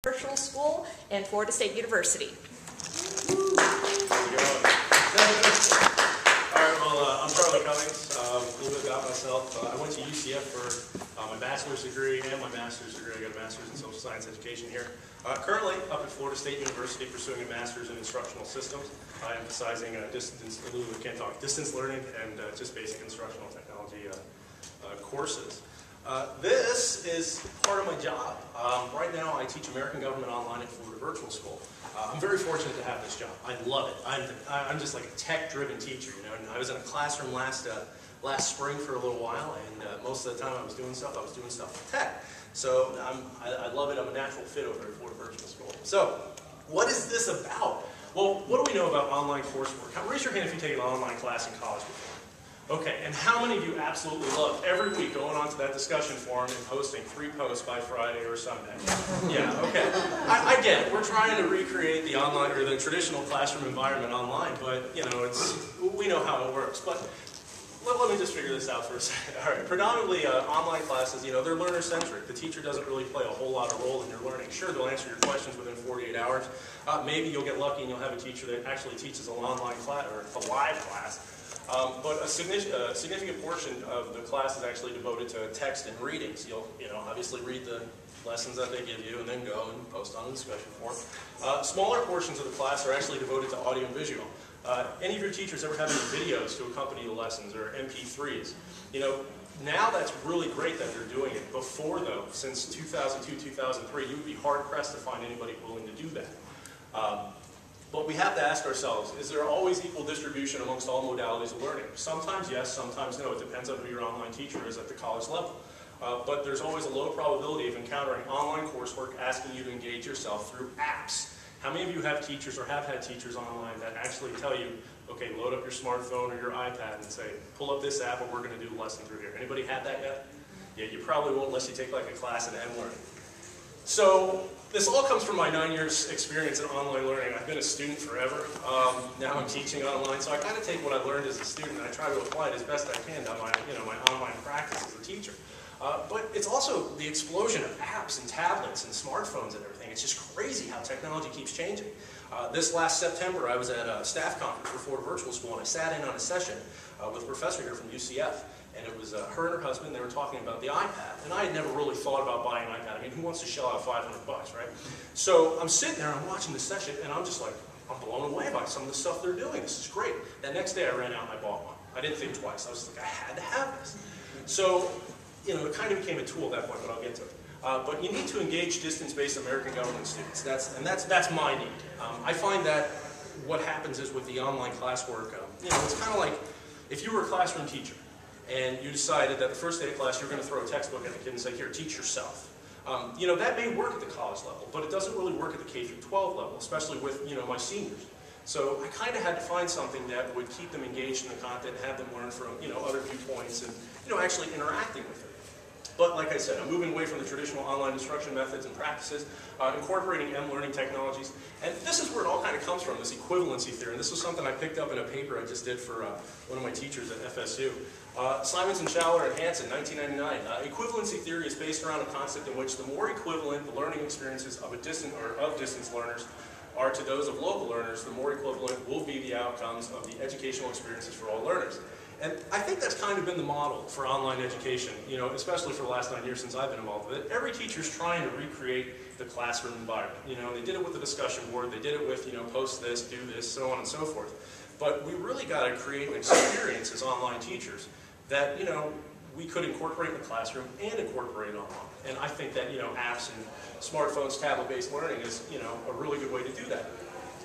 Virtual School and Florida State University. I'm Charlie Cummings. A little bit about myself. I went to UCF for my bachelor's degree and my master's degree. I got a master's in social science education here. Currently up at Florida State University pursuing a master's in instructional systems, emphasizing distance learning and just basic instructional technology courses. This is part of my job. Right now I teach American Government Online at Florida Virtual School. I'm very fortunate to have this job. I love it. I'm just like a tech-driven teacher, you know. And I was in a classroom last spring for a little while, and most of the time I was doing stuff with tech. So I love it. I'm a natural fit over at Florida Virtual School. So what is this about? Well, what do we know about online coursework? Raise your hand if you take an online class in college before. Okay, and how many of you absolutely love every week going onto that discussion forum and posting 3 posts by Friday or Sunday? Yeah, okay. I get it. We're trying to recreate the online or the traditional classroom environment online, but you know, we know how it works. But let me just figure this out for a second. All right, predominantly online classes, you know, they're learner-centric. The teacher doesn't really play a whole lot of role in your learning. Sure, they'll answer your questions within 48 hours. Maybe you'll get lucky and you'll have a teacher that actually teaches an online class or a live class. But a significant portion of the class is actually devoted to text and readings. You'll, obviously read the lessons that they give you and then go and post on the discussion forum. Smaller portions of the class are actually devoted to audio and visual. Any of your teachers ever have any videos to accompany the lessons or MP3s? You know, now that's really great that they're doing it. Before though, since 2002, 2003, you would be hard-pressed to find anybody willing to do that. But we have to ask ourselves, is there always equal distribution amongst all modalities of learning? Sometimes yes, sometimes no. It depends on who your online teacher is at the college level. But there's always a low probability of encountering online coursework asking you to engage yourself through apps. How many of you have teachers or have had teachers online that actually tell you, okay, load up your smartphone or your iPad and say, pull up this app and we're going to do a lesson through here? Anybody had that yet? Yeah, you probably won't unless you take like a class in MLearning. So this all comes from my 9 years experience in online learning. I've been a student forever. Now I'm teaching online, so I kind of take what I learned as a student and I try to apply it as best I can to my online practice as a teacher. But it's also the explosion of apps and tablets and smartphones and everything. It's just crazy how technology keeps changing. This last September, I was at a staff conference for Florida Virtual School, and I sat in on a session with a professor here from UCF. And it was her and her husband. They were talking about the iPad, and I had never really thought about buying an iPad. I mean, who wants to shell out $500, right? So I'm sitting there, I'm watching the session, and I'm just like, I'm blown away by some of the stuff they're doing. This is great. That next day, I ran out and I bought one. I didn't think twice. I was like, I had to have this. So, you know, it kind of became a tool at that point, but I'll get to it. But you need to engage distance-based American government students. That's my need. I find that what happens is with the online classwork, it's kind of like if you were a classroom teacher, and you decided that the first day of class you're going to throw a textbook at the kid and say, here, teach yourself. That may work at the college level, but it doesn't really work at the K through 12 level, especially with, my seniors. So I kind of had to find something that would keep them engaged in the content and have them learn from, other viewpoints and, actually interacting with it. But like I said, I'm moving away from the traditional online instruction methods and practices, incorporating MLearning technologies. And this is where it all kind of comes from, this equivalency theory. And this was something I picked up in a paper I just did for one of my teachers at FSU. Simonson, Schaller, and Hansen, 1999. Equivalency theory is based around a concept in which the more equivalent the learning experiences of distance learners are to those of local learners, the more equivalent will be the outcomes of the educational experiences for all learners. And I think that's kind of been the model for online education, especially for the last 9 years since I've been involved with it. Every teacher's trying to recreate the classroom environment. They did it with the discussion board, they did it with, post this, do this, so on and so forth. But we really got to create an experience as online teachers that, we could incorporate in the classroom and incorporate online. And I think that, apps and smartphones, tablet-based learning is, a really good way to do that.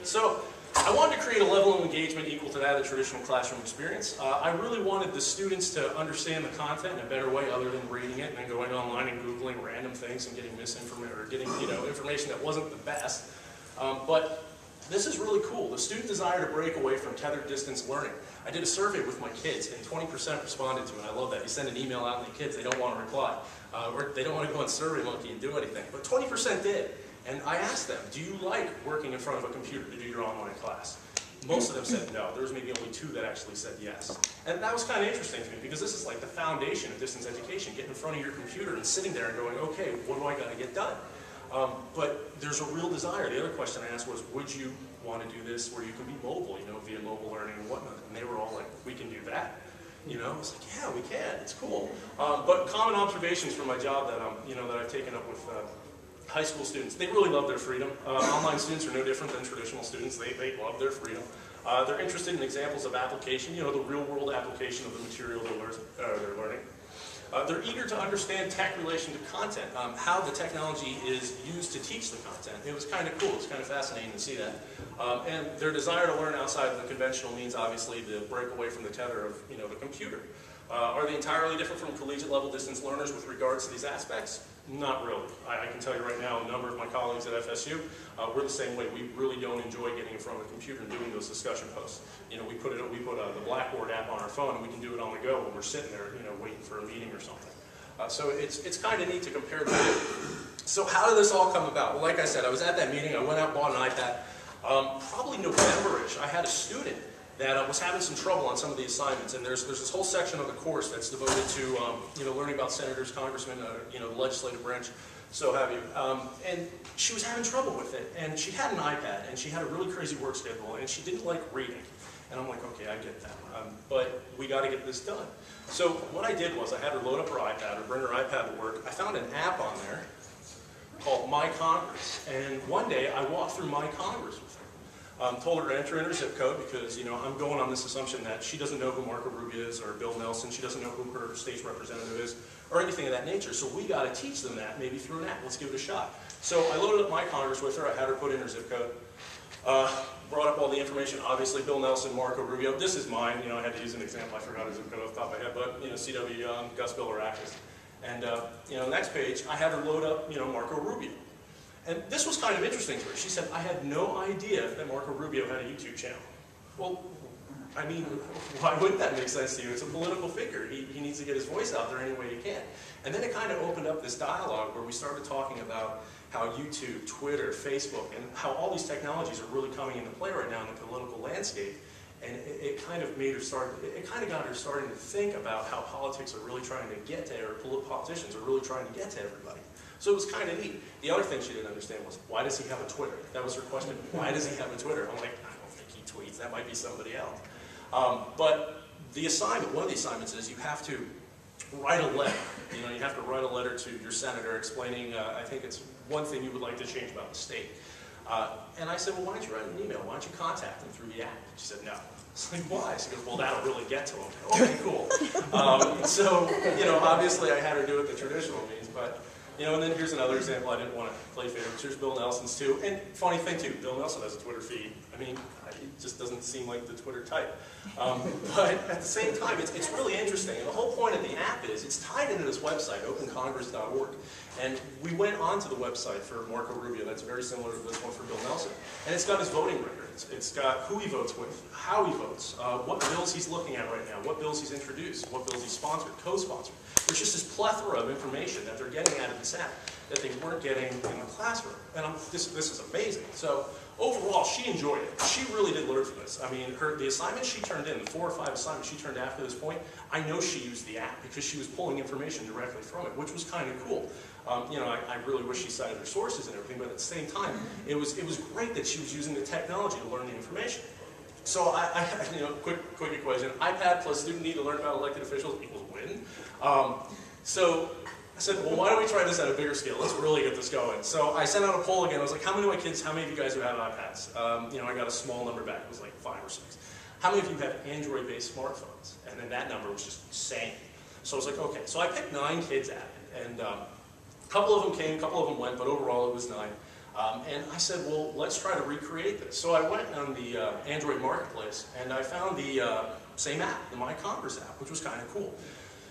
So I wanted to create a level of engagement equal to that of the traditional classroom experience. I really wanted the students to understand the content in a better way other than reading it and then going online and Googling random things and getting misinformation or getting, information that wasn't the best. But this is really cool. The student desire to break away from tethered distance learning. I did a survey with my kids and 20% responded to it. I love that. You send an email out and the kids, they don't want to reply. Or they don't want to go on SurveyMonkey and do anything. But 20% did. And I asked them, do you like working in front of a computer to do your online class? Most of them said no. There was maybe only 2 that actually said yes. And that was kind of interesting to me because this is like the foundation of distance education. Getting in front of your computer and sitting there and going, okay, what do I got to get done? But there's a real desire. The other question I asked was, would you want to do this where you can be mobile, via mobile learning and whatnot? And they were all like, we can do that. I was like, yeah, we can. It's cool. But common observations from my job that that I've taken up with high school students, they really love their freedom. Online students are no different than traditional students. They love their freedom. They're interested in examples of application, the real-world application of the material they're learning. They're eager to understand tech relation to content, how the technology is used to teach the content. It was kind of cool. It's kind of fascinating to see that. And their desire to learn outside of the conventional means, obviously, the break away from the tether of the computer. Are they entirely different from collegiate-level distance learners with regards to these aspects? Not really. I can tell you right now, a number of my colleagues at FSU, we're the same way. We really don't enjoy getting in front of a computer and doing those discussion posts. We put the Blackboard app on our phone, and we can do it on the go when we're sitting there, waiting for a meeting or something. So it's kind of neat to compare the two. So how did this all come about? Well, like I said, I was at that meeting. I went out and bought an iPad. Probably November-ish, I had a student that was having some trouble on some of the assignments, and there's this whole section of the course that's devoted to learning about senators, congressmen, the legislative branch, so have you. And she was having trouble with it, and she had an iPad, and she had a really crazy work schedule, and she didn't like reading. And I'm like, okay, I get that, but we got to get this done. So what I did was I had her load up her iPad or bring her iPad to work. I found an app on there called My Congress, and one day I walked through My Congress with her. Told her to enter in her zip code because, I'm going on this assumption that she doesn't know who Marco Rubio is or Bill Nelson. She doesn't know who her state representative is or anything of that nature. So we got to teach them that maybe through an app. Let's give it a shot. So I loaded up My Congress with her. I had her put in her zip code. Brought up all the information. Obviously, Bill Nelson, Marco Rubio. This is mine. I had to use an example. I forgot his zip code off the top of my head. But, C.W. Young, Gus Billerakis. And, next page, I had her load up, Marco Rubio. And this was kind of interesting to her. She said, I had no idea that Marco Rubio had a YouTube channel. Well, I mean, why wouldn't that make sense to you? It's a political figure. He needs to get his voice out there any way he can. And then it kind of opened up this dialogue where we started talking about how YouTube, Twitter, Facebook, and how all these technologies are really coming into play right now in the political landscape. And it kind of made her it kind of got her starting to think about how politics are really trying to get to, or politicians are really trying to get to everybody. So it was kind of neat. The other thing she didn't understand was, why does he have a Twitter? That was her question. Why does he have a Twitter? I'm like, I don't think he tweets. That might be somebody else. But the assignment, one of the assignments is you have to write a letter. You have to write a letter to your senator explaining, I think it's one thing you would like to change about the state. And I said, well, why don't you write an email? Why don't you contact him through the app? She said, no. I was like, why? She goes, well, that'll really get to him. Okay, cool. So, obviously I had her do it the traditional means, but and then here's another example. I didn't want to play favorites. Here's Bill Nelson's too. And funny thing too, Bill Nelson has a Twitter feed. I mean, it just doesn't seem like the Twitter type. But at the same time, it's really interesting. And the whole point of the app is it's tied into this website, opencongress.org. And we went onto the website for Marco Rubio. That's very similar to this one for Bill Nelson. And it's got his voting record. It's got who he votes with, how he votes, what bills he's looking at right now, what bills he's introduced, what bills he's sponsored, co-sponsored. There's just this plethora of information that they're getting out of this app that they weren't getting in the classroom. And this is amazing. So overall, she enjoyed it. She really did learn from this. I mean, the assignments she turned in, the 4 or 5 assignments she turned after this point, I know she used the app because she was pulling information directly from it, which was kind of cool. I really wish she cited her sources and everything, but at the same time, it was great that she was using the technology to learn the information. So quick equation: iPad plus student need to learn about elected officials equals win. So I said, well, why don't we try this at a bigger scale? Let's really get this going. So I sent out a poll again. I was like, how many of my kids, how many of you guys who have iPads? I got a small number back. It was like 5 or 6. How many of you have Android-based smartphones? And then that number was just insane. So I was like, okay. So I picked 9 kids at it, and a couple of them came, a couple of them went, but overall it was 9. And I said, well, let's try to recreate this. So I went on the Android marketplace, and I found the same app, the My Congress app, which was kind of cool.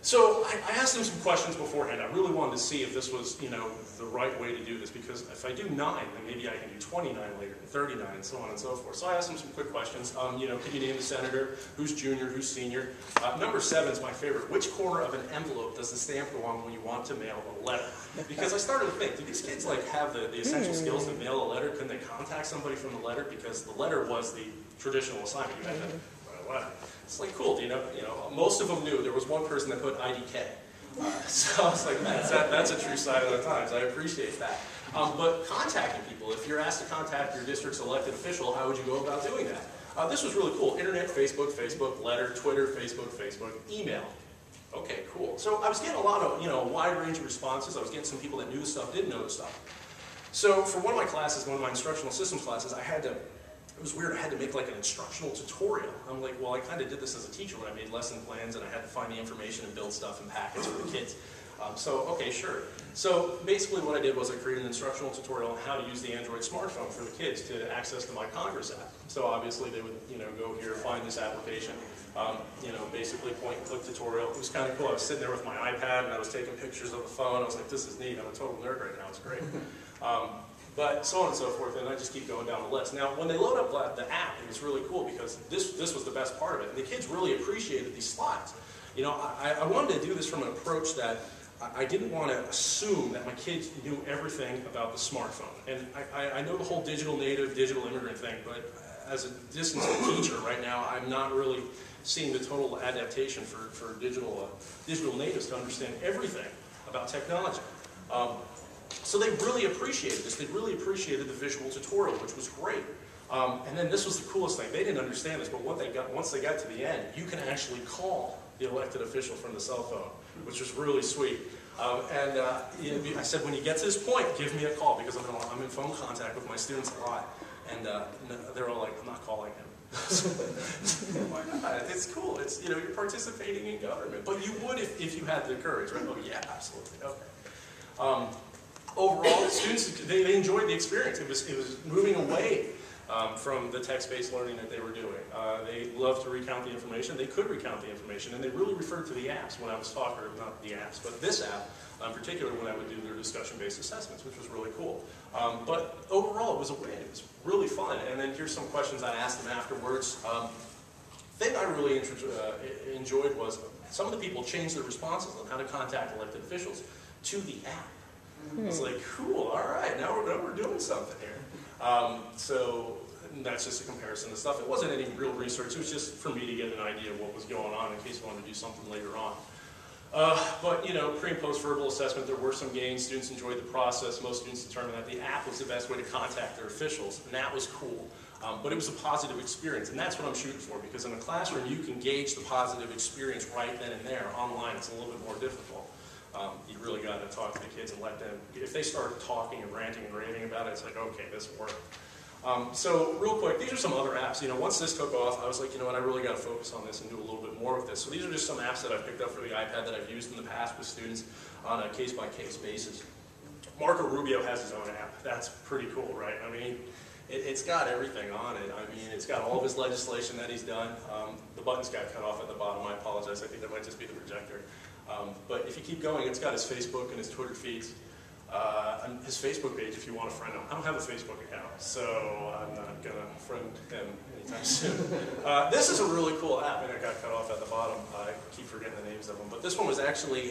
So I asked them some questions beforehand. I really wanted to see if this was, the right way to do this, because if I do 9, then maybe I can do 29 later, and 39, and so on and so forth. So I asked them some quick questions. Can you name the senator? Who's junior? Who's senior? Number 7 is my favorite. Which corner of an envelope does the stamp go on when you want to mail a letter? Because I started to think, do these kids have the essential skills to mail a letter? Couldn't they contact somebody from the letter? Because the letter was the traditional assignment. You had to write a letter. It's like, cool, most of them knew. There was one person that put IDK. So I was like, that's a true sign of the times. I appreciate that. But contacting people, if you're asked to contact your district's elected official, how would you go about doing that? This was really cool. Internet, Facebook, letter, Twitter, Facebook, email. Okay, cool. So I was getting a lot of, a wide range of responses. I was getting some people that knew the stuff, didn't know the stuff. So for one of my classes, one of my instructional systems classes, it was weird, I had to make like an instructional tutorial. I'm like, well, I kind of did this as a teacher when I made lesson plans and I had to find the information and build stuff and packets for the kids. Okay, sure. So basically what I did was I created an instructional tutorial on how to use the Android smartphone for the kids to access the My Congress app. So obviously they would, go here, find this application, basically point and click tutorial. It was kind of cool. I was sitting there with my iPad and I was taking pictures of the phone. I was like, this is neat. I'm a total nerd right now. It's great. But so on and so forth, and I just keep going down the list. Now, when they load up the app, it was really cool because this was the best part of it. And the kids really appreciated these slides. I wanted to do this from an approach that I didn't want to assume that my kids knew everything about the smartphone. And I know the whole digital native, digital immigrant thing, but as a distance teacher right now, I'm not really seeing the total adaptation for digital natives to understand everything about technology. So they really appreciated this. They really appreciated the visual tutorial, which was great. And then this was the coolest thing. They didn't understand this, but once they got to the end, you can actually call the elected official from the cell phone, which was really sweet. I said, when you get to this point, give me a call, because I'm in phone contact with my students a lot. And they're all like, I'm not calling him. Why not? It's cool. It's, you're participating in government. But you would if you had the courage, right? Oh, yeah, absolutely. Okay. Overall, students, they enjoyed the experience. It was moving away from the text-based learning that they were doing. They loved to recount the information. They could recount the information, and they really referred to the apps when I was talking, or not the apps, but this app in particular when I would do their discussion-based assessments, which was really cool. But overall, it was a win. It was really fun. And then here's some questions I asked them afterwards. Thing I really enjoyed was some of the people changed their responses on how to contact elected officials to the app. It's like, cool, all right, now we're doing something here. So that's just a comparison of stuff. It wasn't any real research. It was just for me to get an idea of what was going on in case I wanted to do something later on. But, pre and post verbal assessment, there were some gains. Students enjoyed the process. Most students determined that the app was the best way to contact their officials, and that was cool. But it was a positive experience, and that's what I'm shooting for, because in a classroom, you can gauge the positive experience right then and there. Online, it's a little bit more difficult. You really got to talk to the kids and let them, if they start talking and ranting and raving about it, it's like, okay, this will work. So real quick, these are some other apps. Once this took off, I was like, I really got to focus on this and do a little bit more with this. So these are just some apps that I've picked up for the iPad that I've used in the past with students on a case-by-case basis. Marco Rubio has his own app. That's pretty cool, right? It's got everything on it. It's got all of his legislation that he's done. The buttons got cut off at the bottom. I apologize. I think that might just be the projector. But if you keep going, it's got his Facebook and his Twitter feeds. On his Facebook page, if you want to friend him. I don't have a Facebook account, so I'm not going to friend him anytime soon. This is a really cool app, and it got cut off at the bottom. I keep forgetting the names of them. But this one was actually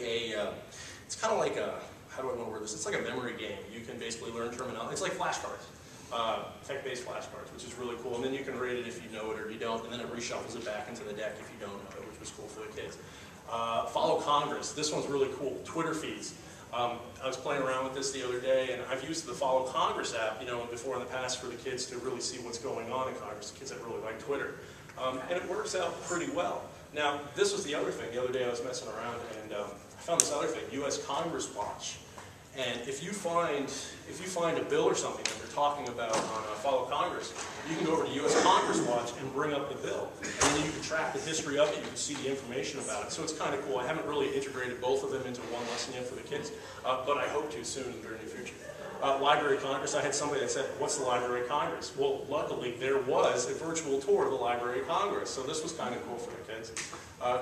it's kind of like a, how do I want to word this? It's like a memory game. You can basically learn terminology. It's like flashcards. Tech-based flashcards, which is really cool. And then you can rate it if you know it or you don't, and then it reshuffles it back into the deck if you don't know it, which was cool for the kids. Follow Congress. This one's really cool. Twitter feeds. I was playing around with this the other day, and I've used the Follow Congress app, before in the past for the kids to really see what's going on in Congress. The kids that really like Twitter. And it works out pretty well. Now, this was the other thing. The other day I was messing around, and I found this other thing, U.S. Congress Watch. And if you find a bill or something that they're talking about on Follow Congress, you can go over to U.S. Congress Watch and bring up the bill. And then you can track the history of it, you can see the information about it. So it's kind of cool. I haven't really integrated both of them into one lesson yet for the kids, but I hope to soon in the very near future. Library of Congress, I had somebody that said, what's the Library of Congress? Well, luckily, there was a virtual tour of the Library of Congress, so this was kind of cool for the kids.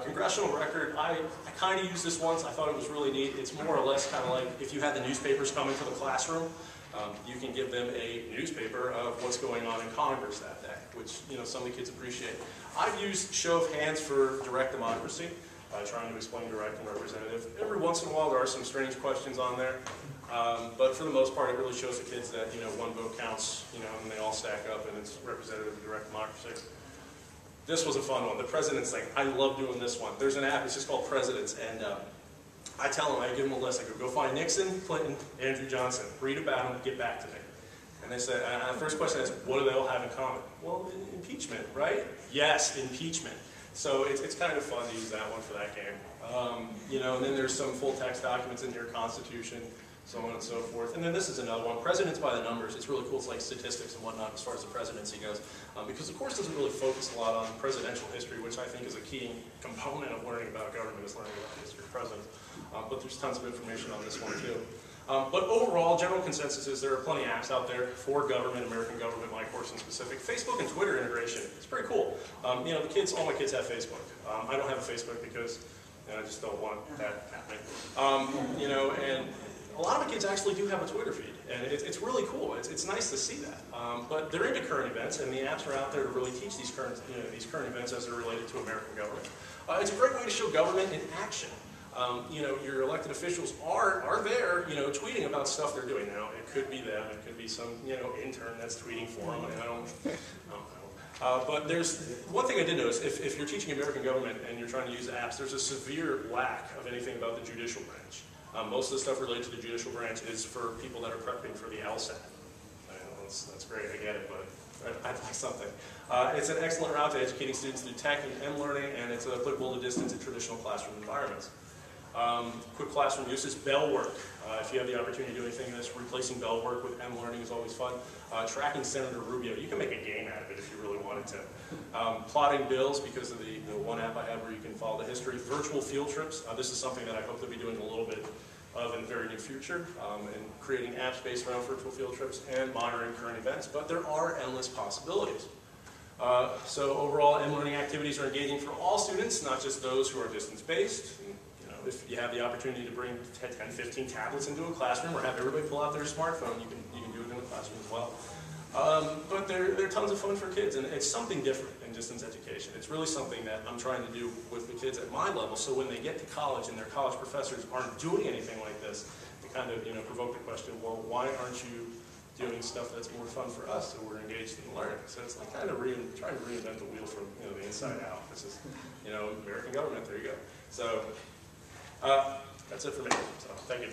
Congressional Record, I kind of used this once. I thought it was really neat. It's more or less kind of like if you had the newspapers come into the classroom, you can give them a newspaper of what's going on in Congress that day, which some of the kids appreciate. I've used show of hands for direct democracy, trying to explain direct and representative. Every once in a while there are some strange questions on there, but for the most part it really shows the kids that one vote counts, and they all stack up and it's representative of direct democracy. This was a fun one. The President's thing. I love doing this one. There's an app. It's just called Presidents, and I tell them, I give them a list. I go find Nixon, Clinton, Andrew Johnson. Read about them, get back to me. And they say, the first question is, what do they all have in common? Well, impeachment, right? Yes, impeachment. So it's kind of fun to use that one for that game. You know, and then there's some full text documents in here, Constitution, so on and so forth. And then this is another one, Presidents by the Numbers. It's really cool. It's like statistics and whatnot as far as the presidency goes. Because the course doesn't really focus a lot on presidential history, which I think is a key component of learning about government, is learning about the history of presidents. But there's tons of information on this one too. But overall, general consensus is there are plenty of apps out there for government, American government, my course in specific. Facebook and Twitter integration, it's pretty cool. You know, all my kids have Facebook. I don't have a Facebook because I just don't want that happening. You know, and a lot of my kids actually do have a Twitter feed, and it's really cool. It's nice to see that. But they're into current events, and the apps are out there to really teach these current events as they're related to American government. It's a great way to show government in action. You know, your elected officials are there, you know, tweeting about stuff they're doing. Now, it could be them, it could be some, you know, intern that's tweeting for them. I don't know. But there's one thing I did notice, if you're teaching American government and you're trying to use apps, there's a severe lack of anything about the judicial branch. Most of the stuff related to the judicial branch is for people that are prepping for the LSAT. I know, that's great, I get it, but I'd like something. It's an excellent route to educating students through tech and MLearning, and it's applicable to distance and traditional classroom environments. Quick classroom uses, bell work. If you have the opportunity to do anything that's replacing bell work with MLearning is always fun. Tracking Senator Rubio. You can make a game out of it if you really wanted to. Plotting bills because of the one app I have where you can follow the history. Virtual field trips. This is something that I hope to be doing a little bit of in the very near future, and creating apps based around virtual field trips and monitoring current events. But there are endless possibilities. So overall, MLearning activities are engaging for all students, not just those who are distance-based. If you have the opportunity to bring 10, 15 tablets into a classroom or have everybody pull out their smartphone, you can do it in the classroom as well. But they're tons of fun for kids, and it's something different than distance education. It's really something that I'm trying to do with the kids at my level, so when they get to college and their college professors aren't doing anything like this, to kind of provoke the question, well, why aren't you doing stuff that's more fun for us, so we're engaged in learning? So it's like kind of trying to reinvent the wheel from the inside out. This is American government. There you go. So. That's it for me. So, thank you.